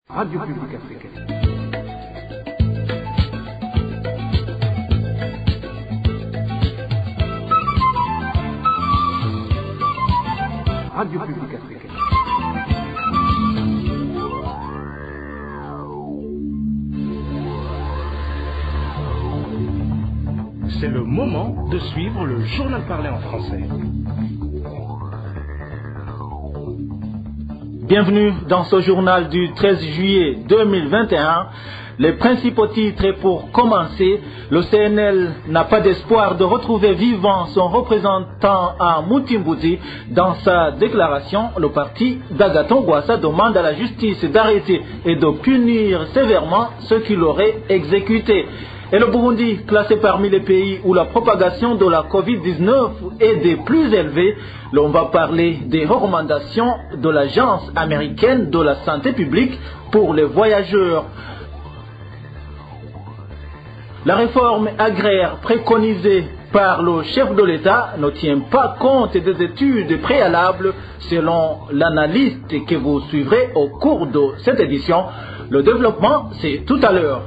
Radio Publique Africaine. Radio Publique Africaine. C'est le moment de suivre le journal parlé en français. Bienvenue dans ce journal du 13 juillet 2021. Les principaux titres pour commencer. Le CNL n'a pas d'espoir de retrouver vivant son représentant à Mutimbouzi. Dans sa déclaration, le parti d'Agathon Rwasa demande à la justice d'arrêter et de punir sévèrement ceux qui l'auraient exécuté. Et le Burundi, classé parmi les pays où la propagation de la Covid-19 est des plus élevées, l'on va parler des recommandations de l'Agence américaine de la santé publique pour les voyageurs. La réforme agraire préconisée par le chef de l'État ne tient pas compte des études préalables selon l'analyste que vous suivrez au cours de cette édition. Le développement, c'est tout à l'heure.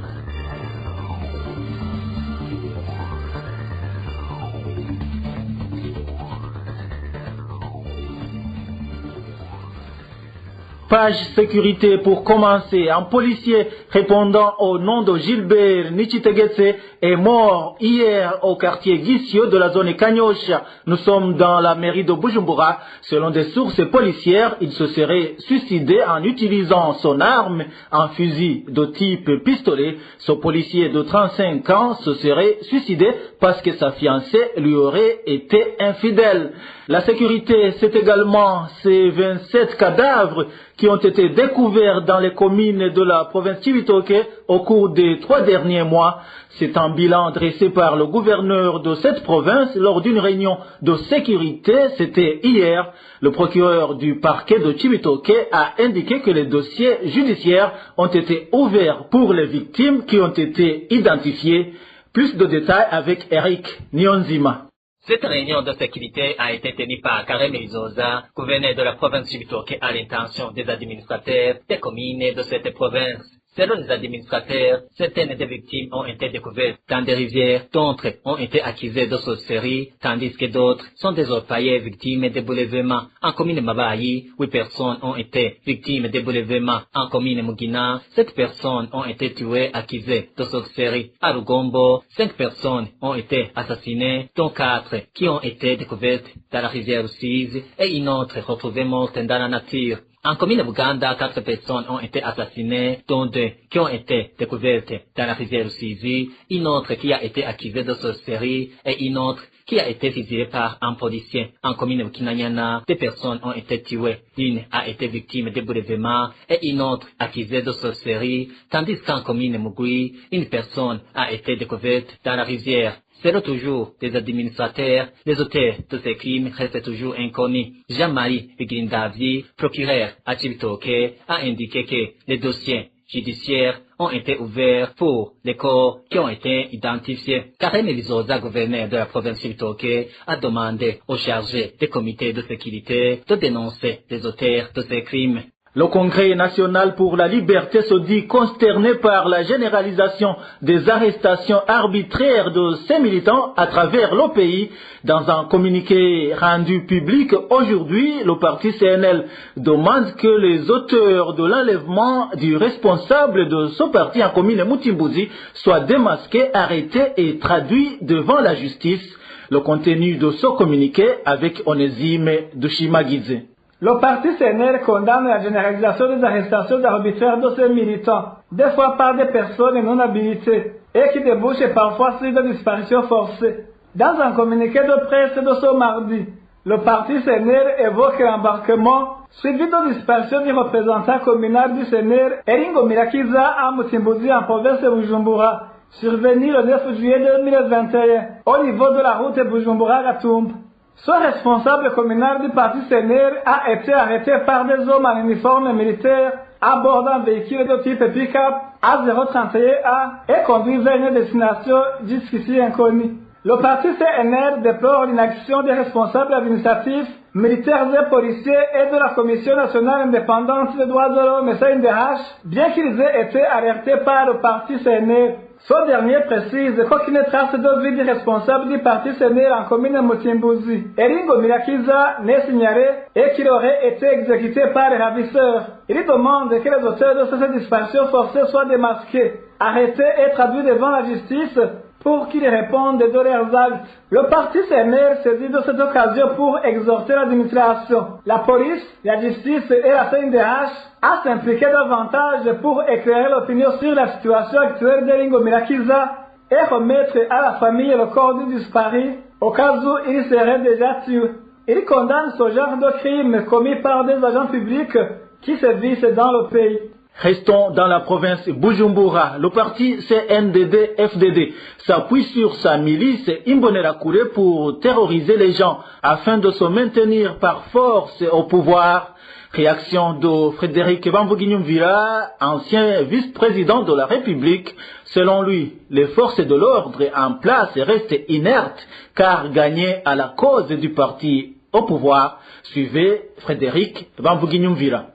Page sécurité pour commencer. Un policier répondant au nom de Gilbert Nichitegetse est mort hier au quartier Guissio de la zone Kanyosha. Nous sommes dans la mairie de Bujumbura. Selon des sources policières, il se serait suicidé en utilisant son arme, un fusil de type pistolet. Ce policier de 35 ans se serait suicidé parce que sa fiancée lui aurait été infidèle. La sécurité, c'est également ces 27 cadavres qui ont été découverts dans les communes de la province Cibitoke au cours des 3 derniers mois. C'est un bilan dressé par le gouverneur de cette province lors d'une réunion de sécurité. C'était hier. Le procureur du parquet de Cibitoke a indiqué que les dossiers judiciaires ont été ouverts pour les victimes qui ont été identifiées. Plus de détails avec Eric Nyonzima. Cette réunion de sécurité a été tenue par Karem Elizoza, gouverneur de la province Cibitoke, à l'intention des administrateurs des communes de cette province. Selon les administrateurs, certaines des victimes ont été découvertes dans des rivières, d'autres ont été accusées de sorcellerie, tandis que d'autres sont des orpaillés victimes de bouleversements. En commune Mabayi, 8 personnes ont été victimes de bouleversements. En commune Mugina, 7 personnes ont été tuées accusées de sorcellerie. À Rugombo, 5 personnes ont été assassinées, dont 4 qui ont été découvertes dans la rivière Rusizi et une autre retrouvée morte dans la nature. En commune Buganda, 4 personnes ont été assassinées, dont 2 qui ont été découvertes dans la rivière Rusizi, une autre qui a été accusée de sorcellerie et une autre qui a été visée par un policier. En commune Bukinanyana, 2 personnes ont été tuées. L'une a été victime de bouleversements et une autre accusée de sorcellerie, tandis qu'en commune Mugui, une personne a été découverte dans la rivière. Selon toujours des administrateurs, les auteurs de ces crimes restent toujours inconnus. Jean-Marie Bigrindavi, procureur à Cibitoke, a indiqué que les dossiers judiciaires ont été ouverts pour les corps qui ont été identifiés. Karem Elizoza, gouverneur de la province Cibitoke, a demandé aux chargés des comités de sécurité de dénoncer les auteurs de ces crimes. Le Congrès national pour la liberté se dit consterné par la généralisation des arrestations arbitraires de ces militants à travers le pays. Dans un communiqué rendu public aujourd'hui, le parti CNL demande que les auteurs de l'enlèvement du responsable de ce parti en commune Mutimbouzi soient démasqués, arrêtés et traduits devant la justice. Le contenu de ce communiqué avec Onésime Dushimagidze. Le parti CNL condamne la généralisation des arrestations arbitraires de ces militants, des fois par des personnes non habilitées, et qui débouchent parfois sur des disparitions forcées. Dans un communiqué de presse de ce mardi, le parti CNL évoque l'embarquement suivi de disparition du représentant communal du CNL, Eringo Mirakiza, à Mutimbouzi en province de Bujumbura, survenu le 9 juillet 2021, au niveau de la route Bujumbura-Gatumba. Ce responsable communal du parti CNL a été arrêté par des hommes en uniforme militaire à bord d'un véhicule de type pick-up A031A et conduit vers une destination jusqu'ici inconnue. Le parti CNL déplore l'inaction des responsables administratifs militaires et policiers et de la Commission nationale indépendante des droits de l'homme, CNDH, bien qu'ils aient été alertés par le parti CNR. Ce dernier précise qu'aucune trace de vie du responsable du parti CNR en commune Mutimbuzi, Eringo Mirakiza, n'est signalé et qu'il aurait été exécuté par les ravisseurs. Il demande que les auteurs de cette disparition forcée soient démasqués, arrêtés et traduits devant la justice pour qu'ils répondent de leurs actes. Le parti CNR saisit de cette occasion pour exhorter l'administration, la police, la justice et la CNDH à s'impliquer davantage pour éclairer l'opinion sur la situation actuelle d'Eringo Mirakiza et remettre à la famille le corps du disparu au cas où il serait déjà tué. Il condamne ce genre de crimes commis par des agents publics qui sévissent dans le pays. Restons dans la province Bujumbura. Le parti CNDD-FDD s'appuie sur sa milice Imbonerakure pour terroriser les gens afin de se maintenir par force au pouvoir. Réaction de Frédéric Bamvuginyumvira, ancien vice-président de la République. Selon lui, les forces de l'ordre en place restent inertes car gagner à la cause du parti au pouvoir. Suivez Frédéric Bamvuginyumvira.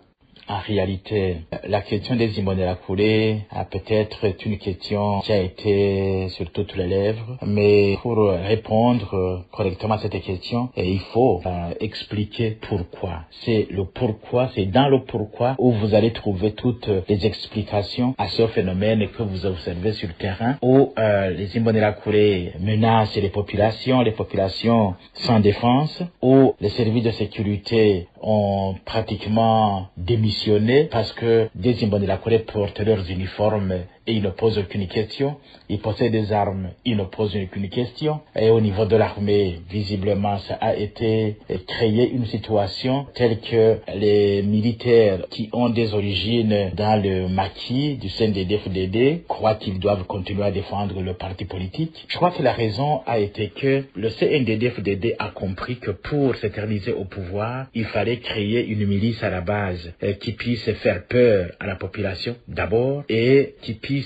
En réalité, la question des Imbonerakure a peut-être une question qui a été sur toutes les lèvres, mais pour répondre correctement à cette question, il faut expliquer pourquoi. C'est le pourquoi, c'est dans le pourquoi où vous allez trouver toutes les explications à ce phénomène que vous observez sur le terrain, où les Imbonerakure menacent les populations sans défense, où les services de sécurité ont pratiquement démissionné parce que des Imbonerakure portent leurs uniformes et ils ne posent aucune question. Ils possèdent des armes, ils ne posent aucune question. Et au niveau de l'armée, visiblement, ça a été créé une situation telle que les militaires qui ont des origines dans le maquis du CNDD-FDD croient qu'ils doivent continuer à défendre le parti politique. Je crois que la raison a été que le CNDD-FDD a compris que pour s'éterniser au pouvoir, il fallait créer une milice à la base qui puisse faire peur à la population d'abord et qui puisse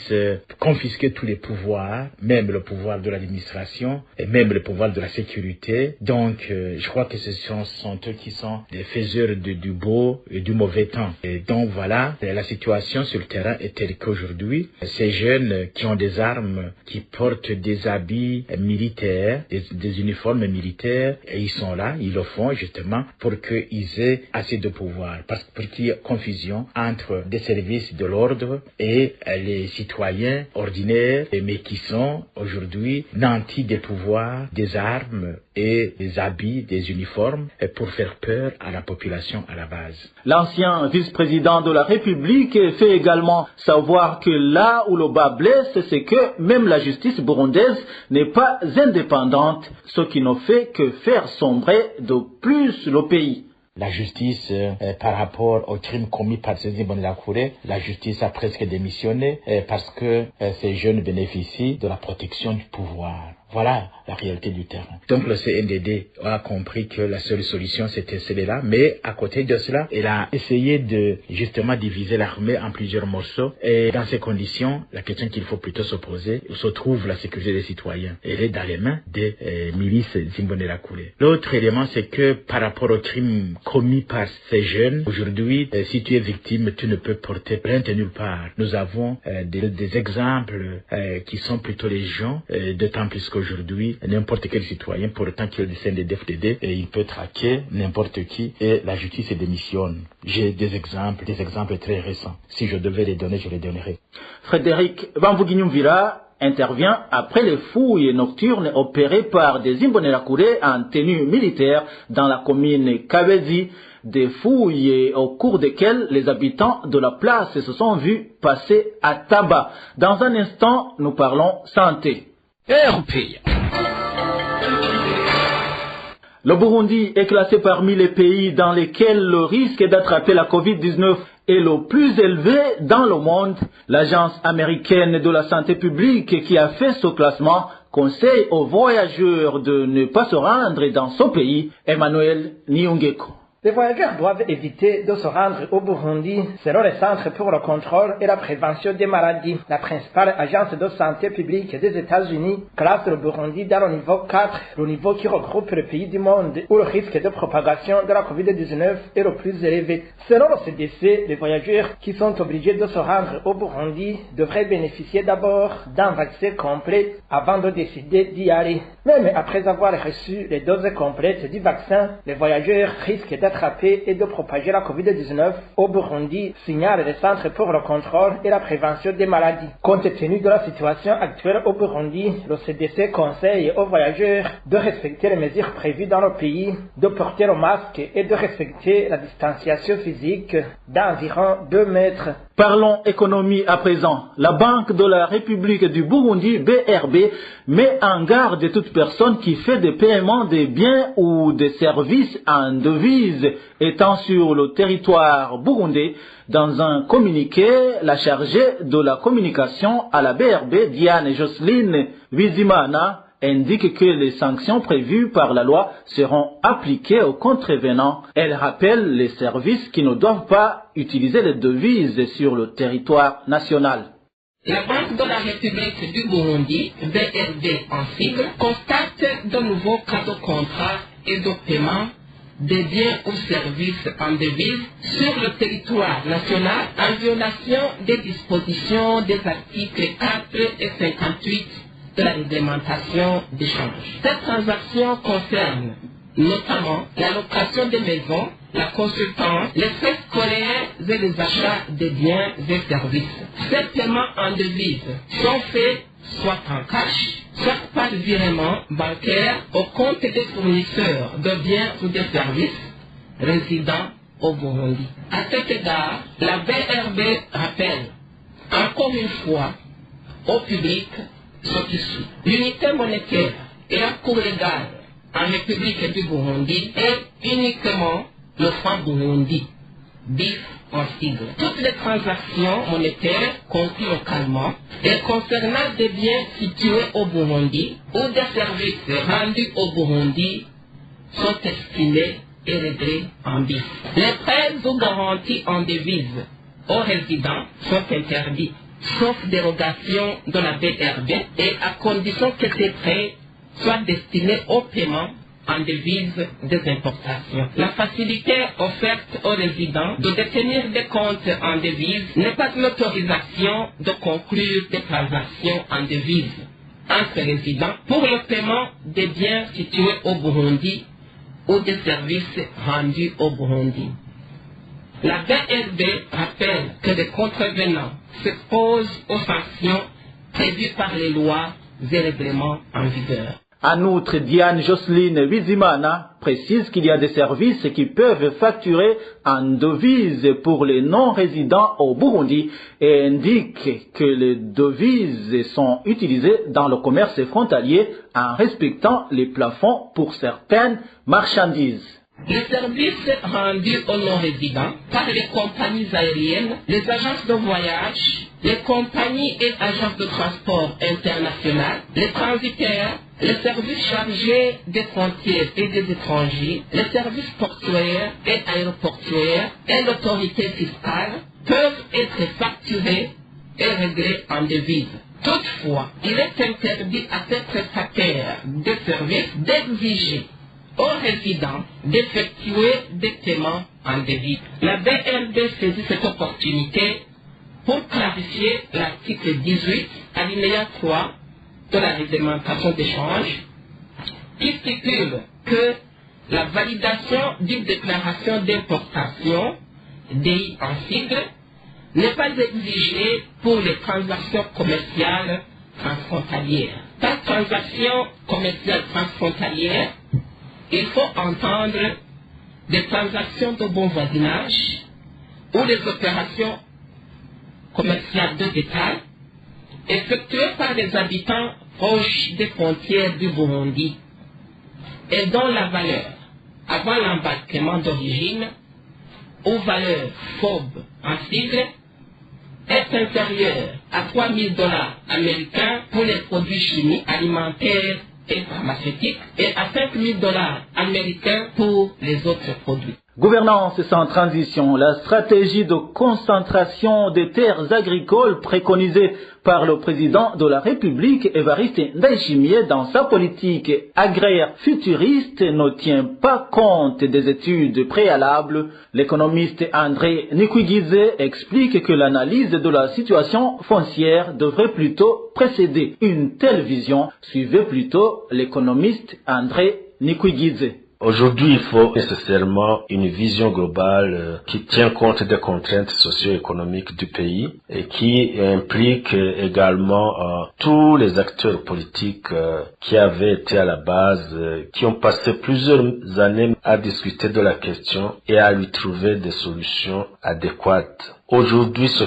confisquer tous les pouvoirs, même le pouvoir de l'administration et même le pouvoir de la sécurité. Donc, je crois que ce sont eux qui sont les faiseurs du beau et du mauvais temps. Et donc voilà, la situation sur le terrain est telle qu'aujourd'hui, ces jeunes qui ont des armes, qui portent des habits militaires, des uniformes militaires, et ils sont là, ils le font justement pour qu'ils aient assez de pouvoir, parce que pour qu'il y ait confusion entre des services de l'ordre et les citoyens ordinaires, mais qui sont aujourd'hui nantis des pouvoirs, des armes et des habits, des uniformes, pour faire peur à la population à la base. L'ancien vice-président de la République fait également savoir que là où le bas blesse, c'est que même la justice burundaise n'est pas indépendante, ce qui ne fait que faire sombrer de plus le pays. La justice, par rapport aux crimes commis par ces Imbonerakure, la justice a presque démissionné parce que ces jeunes bénéficient de la protection du pouvoir. Voilà la réalité du terrain. Donc le CNDD a compris que la seule solution c'était celle-là, mais à côté de cela, il a essayé de justement diviser l'armée en plusieurs morceaux. Et dans ces conditions, la question qu'il faut plutôt se poser, où se trouve la sécurité des citoyens? Elle est dans les mains des milices Imbonerakure. L'autre élément, c'est que par rapport aux crimes commis par ces jeunes, aujourd'hui, si tu es victime, tu ne peux porter plainte nulle part. Nous avons des exemples qui sont plutôt légion, d'autant plus qu'aujourd'hui, n'importe quel citoyen, pour autant qu'il descende des FDD, il peut traquer n'importe qui et la justice démissionne. J'ai des exemples très récents. Si je devais les donner, je les donnerais. Frédéric Bamvuginyumvira intervient après les fouilles nocturnes opérées par des Imbonerakure en tenue militaire dans la commune Kabezi, des fouilles au cours desquelles les habitants de la place se sont vus passer à tabac. Dans un instant, nous parlons santé. Le Burundi est classé parmi les pays dans lesquels le risque d'attraper la Covid-19 est le plus élevé dans le monde. L'Agence américaine de la santé publique qui a fait ce classement conseille aux voyageurs de ne pas se rendre dans ce pays. Emmanuel Niungeko. Les voyageurs doivent éviter de se rendre au Burundi selon le Centre pour le contrôle et la prévention des maladies. La principale agence de santé publique des États-Unis classe le Burundi dans le niveau 4, le niveau qui regroupe les pays du monde où le risque de propagation de la COVID-19 est le plus élevé. Selon le CDC, les voyageurs qui sont obligés de se rendre au Burundi devraient bénéficier d'abord d'un vaccin complet avant de décider d'y aller. Même après avoir reçu les doses complètes du vaccin, les voyageurs risquent d'attraper et de propager la COVID-19 au Burundi, signale le Centre pour le contrôle et la prévention des maladies. Compte tenu de la situation actuelle au Burundi, le CDC conseille aux voyageurs de respecter les mesures prévues dans le pays, de porter le masque et de respecter la distanciation physique d'environ 2 mètres. Parlons économie à présent. La Banque de la République du Burundi, BRB, met en garde toute personne qui fait des paiements des biens ou des services en devises étant sur le territoire burundais. Dans un communiqué, la chargée de la communication à la BRB, Diane Jocelyne Bizimana, indique que les sanctions prévues par la loi seront appliquées aux contrevenants. Elle rappelle les services qui ne doivent pas utiliser les devises sur le territoire national. La Banque de la République du Burundi, BRB en sigle, constate de nouveaux cas de contrat et de paiement des biens ou services en devises sur le territoire national en violation des dispositions des articles 4 et 58 de la réglementation d'échange. Cette transaction concerne notamment la location des maisons, la consultance, les frais scolaires et les achats de biens et services. Ces paiements en devises sont faits soit en cash, soit par virement bancaire au compte des fournisseurs de biens ou de services résidant au Burundi. À cet égard, la BRB rappelle encore une fois au public ce qui suit. L'unité monétaire et la cour légale en République du Burundi est uniquement le franc Burundi, BIF en sigle. Toutes les transactions monétaires conclues localement et concernant des biens situés au Burundi ou des services rendus au Burundi sont estimés et réglés en BIF. Les prêts ou garanties en devises aux résidents sont interdits, sauf dérogation de la BRB et à condition que ces prêts soient destinés au paiement en devises des importations. La facilité offerte aux résidents de détenir des comptes en devises n'est pas une autorisation de conclure des transactions en devises entre résidents pour le paiement des biens situés au Burundi ou des services rendus au Burundi. La BRB rappelle que les contrevenants s'exposent aux sanctions prévues par les lois et règlements en vigueur. En outre, Diane Jocelyne Bizimana précise qu'il y a des services qui peuvent facturer en devises pour les non-résidents au Burundi et indique que les devises sont utilisées dans le commerce frontalier en respectant les plafonds pour certaines marchandises. Les services rendus aux non-résidents par les compagnies aériennes, les agences de voyage, les compagnies et agences de transport international, les transitaires, les services chargés des frontières et des étrangers, les services portuaires et aéroportuaires et l'autorité fiscale peuvent être facturés et réglés en devises. Toutefois, il est interdit à ces prestataires de services d'exiger aux résidents d'effectuer des paiements en devises. La BRB saisit cette opportunité pour clarifier l'article 18, alinéa 3 de la réglementation d'échange, qui stipule que la validation d'une déclaration d'importation, DI en sigle, n'est pas exigée pour les transactions commerciales transfrontalières. Par transaction commerciale transfrontalière, il faut entendre des transactions de bon voisinage ou des opérations commerciales de détail effectuées par des habitants proches des frontières du Burundi et dont la valeur avant l'embarquement d'origine ou valeur FOB en sigle est inférieure à $3 000 américains pour les produits chimiques, alimentaires et pharmaceutiques et à $5 000 américains pour les autres produits. Gouvernance sans transition, la stratégie de concentration des terres agricoles préconisée par le président de la République, Évariste Ndayishimiye, dans sa politique agraire futuriste, ne tient pas compte des études préalables. L'économiste André Nikwigise explique que l'analyse de la situation foncière devrait plutôt précéder une telle vision. Suivez plutôt l'économiste André Nikwigise. Aujourd'hui, il faut nécessairement une vision globale qui tient compte des contraintes socio-économiques du pays et qui implique également tous les acteurs politiques qui avaient été à la base, qui ont passé plusieurs années à discuter de la question et à lui trouver des solutions adéquates. Aujourd'hui, ce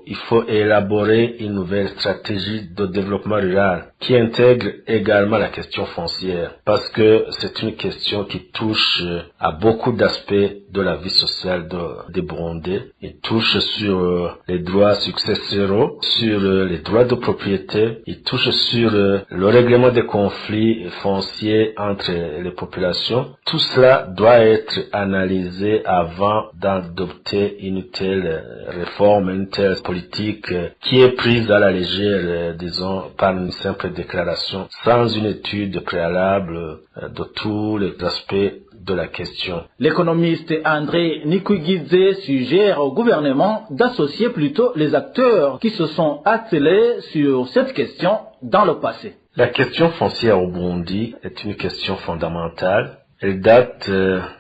il faut élaborer une nouvelle stratégie de développement rural qui intègre également la question foncière, parce que c'est une question qui touche à beaucoup d'aspects de la vie sociale des Burundais. Il touche sur les droits successoraux, sur les droits de propriété, il touche sur le règlement des conflits fonciers entre les populations. Tout cela doit être analysé avant d'adopter une telle réforme, une telle politique qui est prise à la légère, disons, par une simple déclaration, sans une étude préalable de tous les aspects de la question. L'économiste André Nikwigise suggère au gouvernement d'associer plutôt les acteurs qui se sont attelés sur cette question dans le passé. La question foncière au Burundi est une question fondamentale. Elle date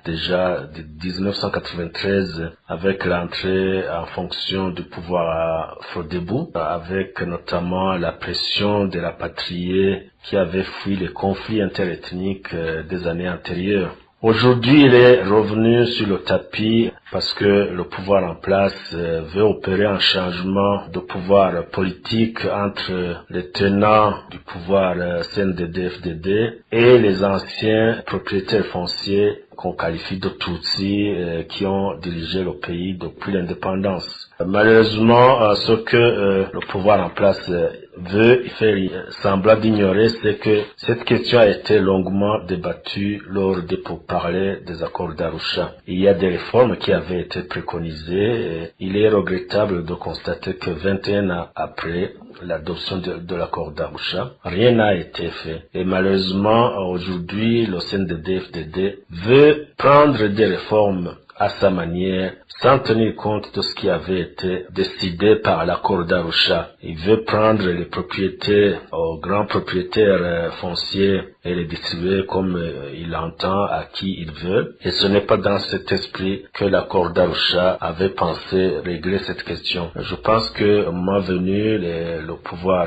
déjà de 1993 avec l'entrée en fonction du pouvoir à Frodebu, avec notamment la pression des rapatriés qui avaient fui les conflits interethniques des années antérieures. Aujourd'hui, il est revenu sur le tapis parce que le pouvoir en place veut opérer un changement de pouvoir politique entre les tenants du pouvoir CNDD-FDD et les anciens propriétaires fonciers qu'on qualifie de Tutsis qui ont dirigé le pays depuis l'indépendance. Malheureusement, ce que le pouvoir en place veut faire semblant d'ignorer, c'est que cette question a été longuement débattue lors des pourparlers des accords d'Arusha. Il y a des réformes qui avaient été préconisées. Il est regrettable de constater que 21 ans après l'adoption de l'accord d'Arusha, rien n'a été fait. Et malheureusement, aujourd'hui, le CNDD-FDD veut prendre des réformes à sa manière, sans tenir compte de ce qui avait été décidé par l'accord d'Arusha. Il veut prendre les propriétés aux grands propriétaires fonciers et les distribuer comme il entend à qui il veut. Et ce n'est pas dans cet esprit que l'accord d'Arusha avait pensé régler cette question. Je pense que au moment venu, le pouvoir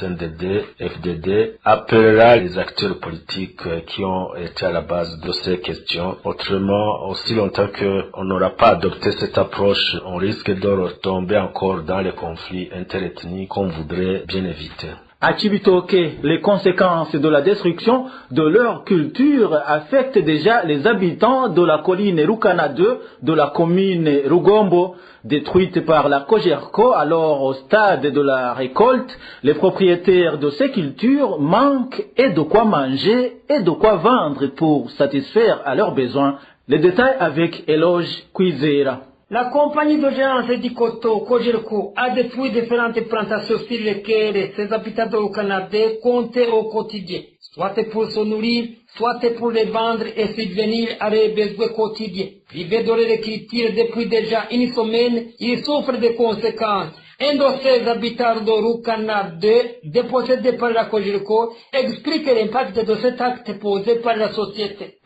CNDD, FDD appellera les acteurs politiques qui ont été à la base de ces questions. Autrement, aussi longtemps qu'on n'aura pas adopté cette approche, on risque de retomber encore dans les conflits interethniques qu'on voudrait bien éviter. À Cibitoke, les conséquences de la destruction de leur culture affectent déjà les habitants de la colline Rukana 2 de la commune Rugombo, détruite par la Cogerco. Alors au stade de la récolte, les propriétaires de ces cultures manquent et de quoi manger et de quoi vendre pour satisfaire à leurs besoins. Les détails avec Eloge Kwizera. La compagnie de gérance du coteau, Cogerco, a détruit différentes plantations sur lesquelles ses habitants au Canada comptaient au quotidien, soit pour se nourrir, soit pour les vendre et subvenir à leurs besoins quotidiens. Privés de l'écriture depuis déjà une semaine, ils souffrent des conséquences. Un de ces habitants de Rukana 2, dépossédé par la Cogerco, explique l'impact de cet acte posé par la société.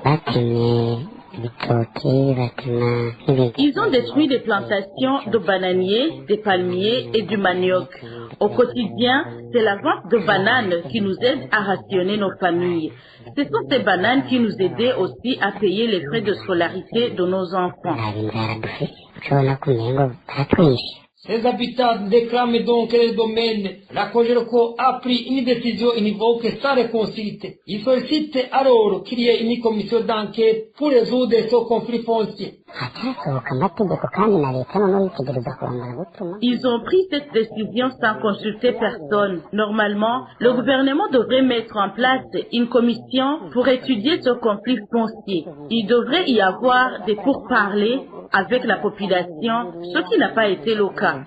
Ils ont détruit des plantations de bananiers, des palmiers et du manioc. Au quotidien, c'est la vente de bananes qui nous aide à rationner nos familles. Ce sont ces bananes qui nous aidaient aussi à payer les frais de scolarité de nos enfants. Ces habitants réclament donc que le domaine. La Cogerco a pris une décision univoque sans réconcilier. Il sollicite alors qu'il y ait une commission d'enquête pour résoudre ce conflit foncier. Ils ont pris cette décision sans consulter personne. Normalement, le gouvernement devrait mettre en place une commission pour étudier ce conflit foncier. Il devrait y avoir des pourparlers avec la population, ce qui n'a pas été le cas.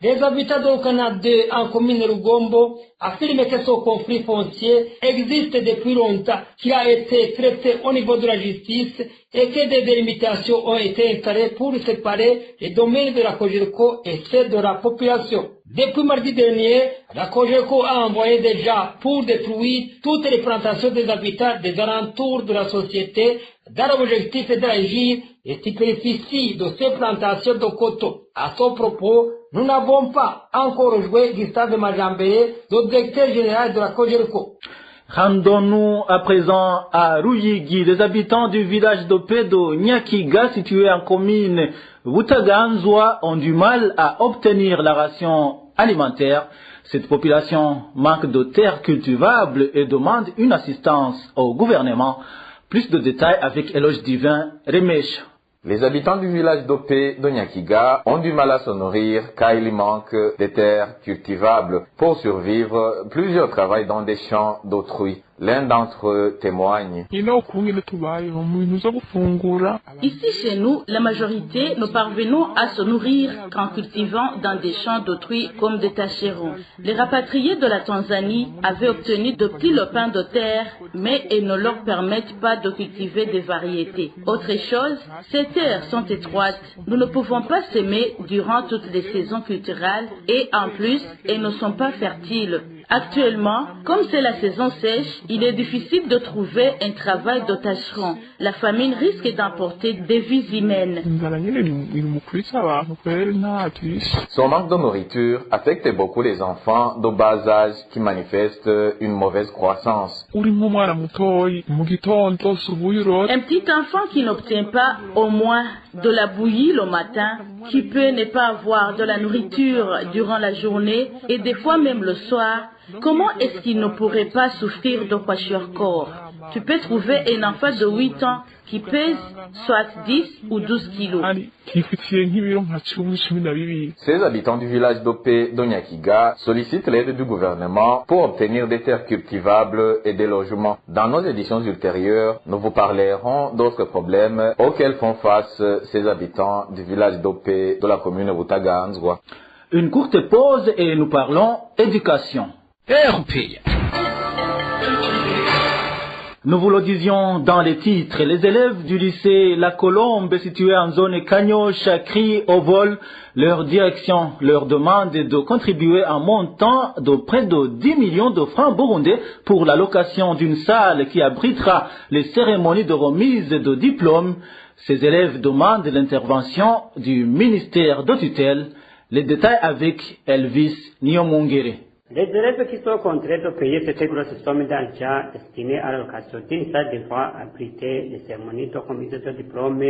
Les habitants de Canada en commune Rugombo affirment que ce conflit foncier existe depuis longtemps, qu'il a été traité au niveau de la justice et que des délimitations ont été installées pour séparer les domaines de la Cogerco et ceux de la population. Depuis mardi dernier, la Cogerco a envoyé déjà pour détruire toutes les plantations des habitants des alentours de la société dans l'objectif d'agir les superficies de ces plantations de coton. À ce propos, nous n'avons pas encore rejoint Gustave Majambé, le directeur général de la Cogerco. Rendons-nous à présent à Ruyigi. Les habitants du village de Pedo Nyakiga, situé en commune Butaganzwa, ont du mal à obtenir la ration alimentaire. Cette population manque de terres cultivables et demande une assistance au gouvernement. Plus de détails avec Éloge Divin, Remesh. Les habitants du village d'Opé de Nyakiga ont du mal à se nourrir car il manque de terres cultivables. Pour survivre, plusieurs travaillent dans des champs d'autrui. L'un d'entre eux témoigne. Ici chez nous, la majorité, nous parvenons à se nourrir qu'en cultivant dans des champs d'autrui comme des tâcherons. Les rapatriés de la Tanzanie avaient obtenu de petits lopins de terre, mais ils ne leur permettent pas de cultiver des variétés. Autre chose, ces terres sont étroites. Nous ne pouvons pas s'aimer durant toutes les saisons culturelles et en plus, elles ne sont pas fertiles. Actuellement, comme c'est la saison sèche, il est difficile de trouver un travail de tâcheron. La famine risque d'emporter des vies humaines. Son manque de nourriture affecte beaucoup les enfants de bas âge qui manifestent une mauvaise croissance. Un petit enfant qui n'obtient pas au moins de la bouillie le matin, qui peut ne pas avoir de la nourriture durant la journée et des fois même le soir, comment est-ce qu'il ne pourrait pas souffrir de kwashiorkor? Tu peux trouver un enfant de 8 ans qui pèse soit 10 ou 12 kilos. Ces habitants du village d'Opé de Nyakiga sollicitent l'aide du gouvernement pour obtenir des terres cultivables et des logements. Dans nos éditions ultérieures, nous vous parlerons d'autres problèmes auxquels font face ces habitants du village d'Opé de la commune Butaganzwa. Une courte pause et nous parlons éducation. Nous vous le disions dans les titres, les élèves du lycée La Colombe situé en zone Kanyosha crient au vol. Leur direction leur demande de contribuer un montant de près de 10 millions de francs burundais pour la location d'une salle qui abritera les cérémonies de remise de diplômes. Ces élèves demandent l'intervention du ministère de tutelle. Les détails avec Elvis Nyomungere. Les élèves qui sont contraints de payer cette grosse somme d'argent destinée à la location d'une salle devront abriter les cérémonies de remise de diplôme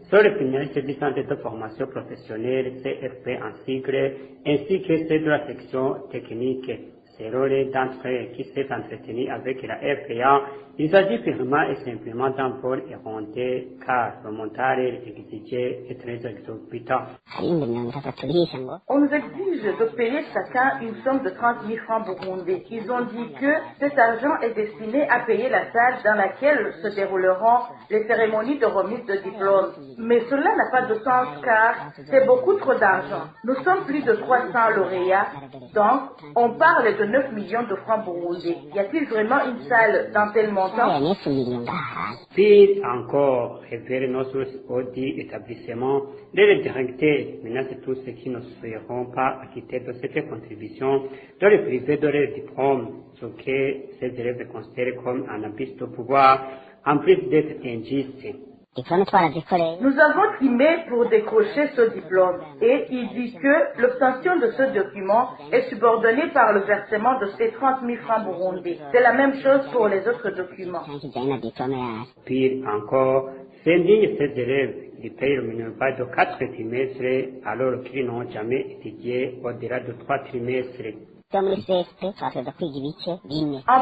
sur le finalité du centre de formation professionnelle CFP en sigle, ainsi que ceux de la section technique. C'est le rôle d'entre eux qui s'est entretenu avec la FPA. Il s'agit purement et simplement d'un vol erronté car le montant exigé est très exorbitant. On nous exige de payer chacun une somme de 30 000 francs burundais. Ils ont dit que cet argent est destiné à payer la salle dans laquelle se dérouleront les cérémonies de remise de diplôme. Mais cela n'a pas de sens car c'est beaucoup trop d'argent. Nous sommes plus de 300 lauréats, donc on parle de 9 millions de francs burundais. Y a-t-il vraiment une salle dans tel montant? Pire encore, révéler nos sources audit établissement, les directeurs menacent tous ceux qui ne seront pas acquittés de cette contribution de les priver de leur diplôme, ce que ces élèves considèrent comme un abus de pouvoir, en plus d'être injuste. Nous avons timé pour décrocher ce diplôme et il dit que l'obtention de ce document est subordonnée par le versement de ces 30 000 francs burundais. C'est la même chose pour les autres documents. Pire encore, C'est indigne ces élèves qui payent le minimum de 4 trimestres alors qu'ils n'ont jamais étudié au-delà de 3 trimestres. En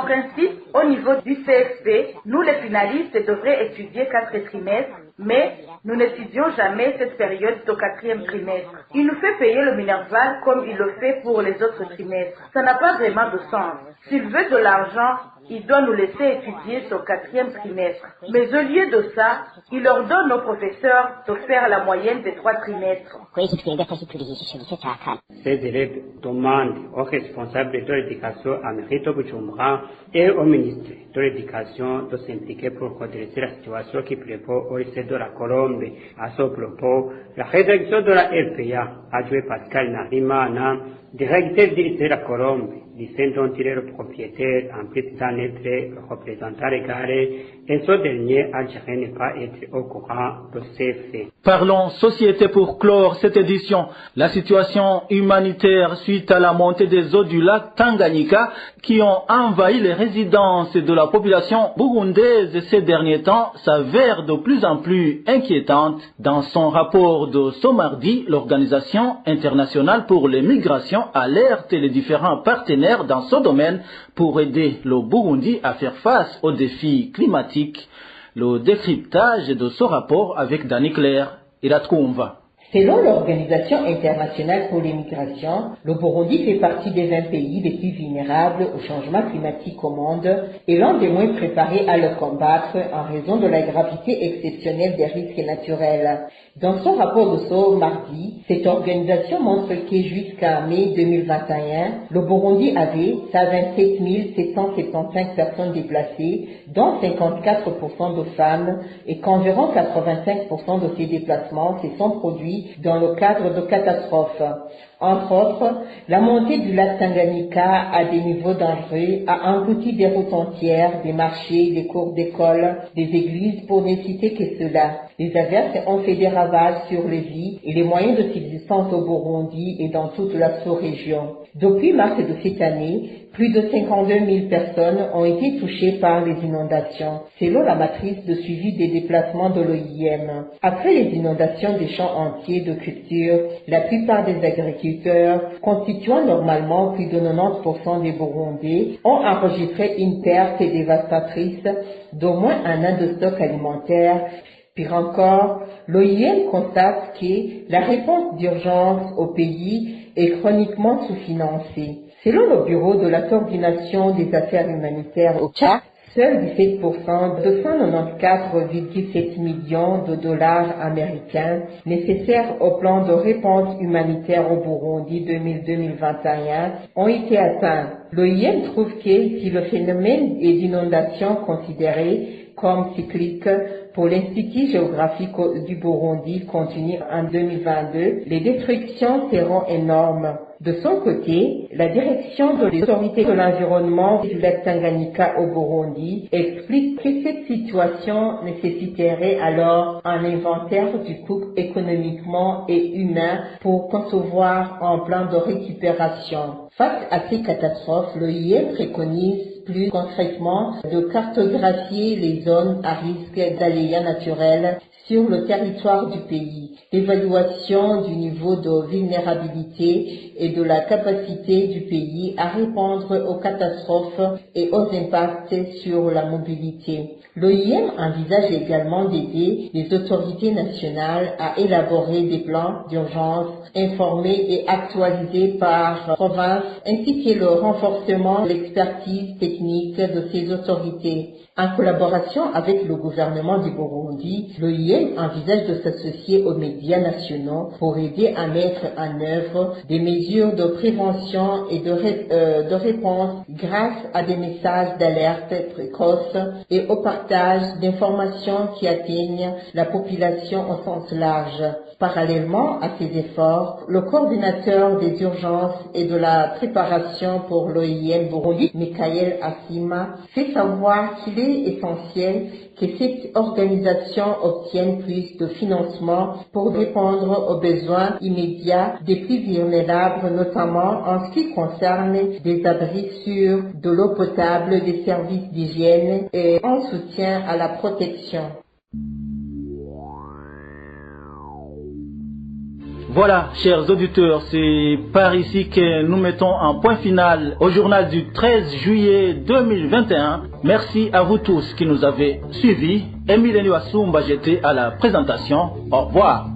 principe, au niveau du CFP, nous les finalistes devraient étudier 4 trimestres, mais nous n'étudions jamais cette période au 4e trimestre. Il nous fait payer le Minerval comme il le fait pour les autres trimestres. Ça n'a pas vraiment de sens. S'il veut de l'argent, il doit nous laisser étudier ce 4e trimestre. Mais au lieu de ça, il ordonne aux professeurs de faire la moyenne des 3 trimestres. Ces élèves demandent aux responsables de l'éducation à Mérito Bujumbura et au ministre de l'éducation de s'impliquer pour redresser la situation qui prévaut au lycée de la Colombe. À ce propos, la rédaction de la RPA a joué Pascal Narimana, directeur du lycée de la Colombe, lycée dont il est le propriétaire, en plus d'en être le représentant égaré, et ce dernier a géré ne pas être au courant de ces faits. Parlons société pour clore cette édition. La situation humanitaire suite à la montée des eaux du lac Tanganyika qui ont envahi les résidences de la population burundaise ces derniers temps s'avère de plus en plus inquiétante. Dans son rapport de ce mardi, l'Organisation internationale pour les migrations alerte les différents partenaires dans ce domaine pour aider le Burundi à faire face aux défis climatiques. Le décryptage de ce rapport avec Danny Claire et Ratkoumva. Selon l'Organisation internationale pour les migrations, le Burundi fait partie des 20 pays les plus vulnérables au changement climatique au monde et l'un des moins préparés à le combattre en raison de la gravité exceptionnelle des risques naturels. Dans son rapport de ce mardi, cette organisation montre que jusqu'à mai 2021, le Burundi avait 127 775 personnes déplacées, dont 54% de femmes, et qu'environ 85% de ces déplacements se sont produits dans le cadre de catastrophes. Entre autres, la montée du lac Tanganyika à des niveaux dangereux a englouti des routes entières, des marchés, des cours d'école, des églises, pour ne citer que cela. Les averses ont fait des ravages sur les vies et les moyens de subsistance au Burundi et dans toute la sous-région. Depuis mars de cette année, plus de 52 000 personnes ont été touchées par les inondations, selon la matrice de suivi des déplacements de l'OIM. Après les inondations des champs entiers de culture, la plupart des agriculteurs, constituant normalement plus de 90% des Burundais, ont enregistré une perte dévastatrice d'au moins un an de stock alimentaire. Pire encore, l'OIM constate que la réponse d'urgence au pays est chroniquement sous-financée. Selon le Bureau de la coordination des affaires humanitaires au Tchad, seuls 17% de 194,7 millions de dollars américains nécessaires au plan de réponse humanitaire au Burundi 2021 ont été atteints. L'OIM trouve que si le phénomène d'inondation considéré comme cyclique pour l'Institut géographique du Burundi continue en 2022, les destructions seront énormes. De son côté, la direction de l'autorité de l'environnement du lac Tanganyika au Burundi explique que cette situation nécessiterait alors un inventaire du coût économiquement et humain pour concevoir un plan de récupération. Face à ces catastrophes, l'OIM préconise plus concrètement de cartographier les zones à risque d'aléas naturels sur le territoire du pays, l'évaluation du niveau de vulnérabilité et de la capacité du pays à répondre aux catastrophes et aux impacts sur la mobilité. L'OIM envisage également d'aider les autorités nationales à élaborer des plans d'urgence informés et actualisés par province, ainsi que le renforcement de l'expertise technique de ces autorités. En collaboration avec le gouvernement du Burundi, l'OIM envisage de s'associer aux médias nationaux pour aider à mettre en œuvre des mesures de prévention et de réponse grâce à des messages d'alerte précoces et au partage d'informations qui atteignent la population au sens large. Parallèlement à ces efforts, le coordinateur des urgences et de la préparation pour l'OIM Burundi, Michael Assima, fait savoir qu'il est essentiel que cette organisation obtienne plus de financement pour répondre aux besoins immédiats des plus vulnérables, notamment en ce qui concerne des abris sûrs, de l'eau potable, des services d'hygiène et en soutien à la protection. Voilà, chers auditeurs, c'est par ici que nous mettons un point final au journal du 13 juillet 2021. Merci à vous tous qui nous avez suivis. Émile Niwasumba, j'étais à la présentation. Au revoir.